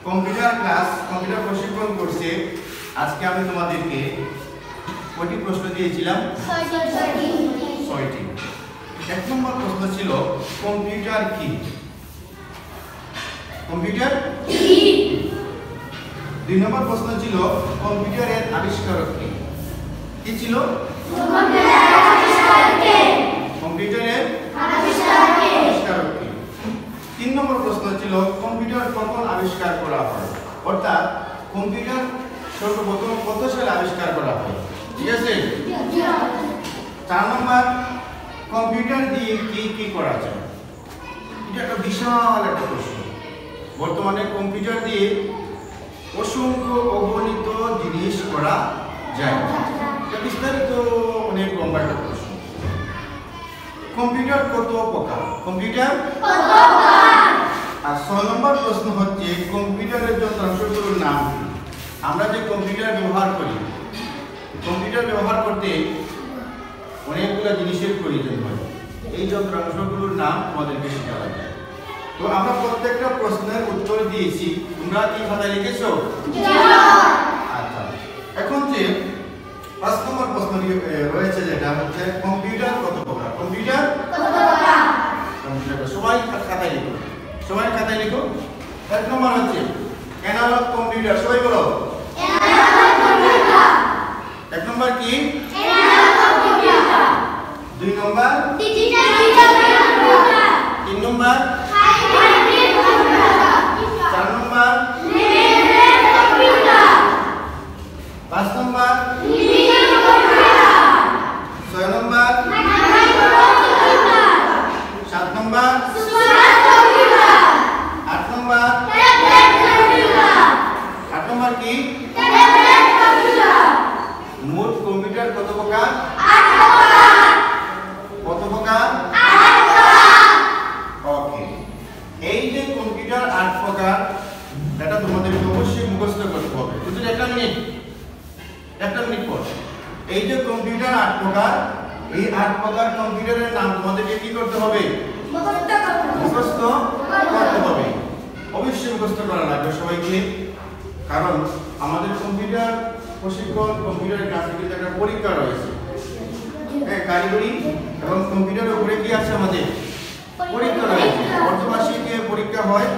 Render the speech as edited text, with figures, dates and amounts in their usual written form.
Computer class, computer প্রশিক্ষণ কোর্সে আজকে আমি তোমাদেরকে কয়টি প্রশ্ন দিয়েছিলাম? 6টি। 1 নম্বর প্রশ্ন ছিল কম্পিউটার কি? কম্পিউটার কি? 2 নম্বর প্রশ্ন ছিল কম্পিউটারের আবিষ্কারক কে? কি ছিল? কম্পিউটারের আবিষ্কারক কে? 3 নম্বর প্রশ্ন ছিল কম্পিউটার কখন আবিষ্কার করা হয়, অর্থাৎ কম্পিউটার সর্বপ্রথম কত সালে আবিষ্কার করা হয়? ঠিক আছে। 4 নম্বর কম্পিউটার দিয়ে কি কি করা যায়? এটা একটা বিশাল একটা প্রশ্ন। বর্তমানে কম্পিউটার দিয়ে অসংখ্য অগণিত জিনিস করা যায়। এটা বিস্তারিত অনেক লম্বা একটা প্রশ্ন। কম্পিউটার কত প্রকার? কম্পিউটার কত প্রকার? আর 6 নম্বর প্রশ্ন হচ্ছে কম্পিউটারের যন্ত্রাংশগুলোর নাম কি? আমরা যে কম্পিউটার ব্যবহার করি, কম্পিউটার ব্যবহার করতে অনেকগুলো জিনিসের প্রয়োজন হয়। এই যন্ত্রাংশগুলোর নাম আমাদেরকে শেখা লাগবে। তো আমরা প্রত্যেকটা প্রশ্নের উত্তর দিয়েছি। তোমরা কি খাতায় লিখেছো? আচ্ছা, এখন যে 5 নম্বর প্রশ্ন রয়েছে যেটা হচ্ছে কম্পিউটার কত প্রকার? কম্পিউটার কত প্রকার? কম্পিউটার সবাই খাতায় লিখো, সবাই খাতায় লিখো। 1 নম্বর হচ্ছে অ্যানালগ কম্পিউটার। সবাই বলো অ্যানালগ কম্পিউটার। 1 নম্বর কি? Analog computer. 2 number digital computer. 3 number hybrid computer. 4 number level computer. 5 number linear computer. 6 number micro computer. 7 number smart computer. 8 number tablet computer. 8 number কি? Tablet computer. মোট computer কত প্রকার? 8 প্রকার। কত প্রকার? 8 প্রকার। ওকে, এই যে কম্পিউটার 8 প্রকার, এটা তোমাদের অবশ্যই মুখস্থ করতে হবে। বুঝলে? একটা মিনিট পর। এই যে কম্পিউটার 8 প্রকার, এই 8 প্রকার কম্পিউটারের নাম তোমাদেরকে কি করতে হবে? মুখস্থ করতে হবে। অবশ্যই মুখস্থ করা লাগবে সবাইকে, কারণ আমাদের কম্পিউটার প্রশিক্ষণ, কম্পিউটার ক্লাসে কিন্তু একটা পরীক্ষা রয়েছে। হ্যাঁ, কারিগরি এবং কম্পিউটারের উপরে কি আছে? আমাদের পরীক্ষা রয়েছে। অর্ধবার্ষিকীয় পরীক্ষা হয়।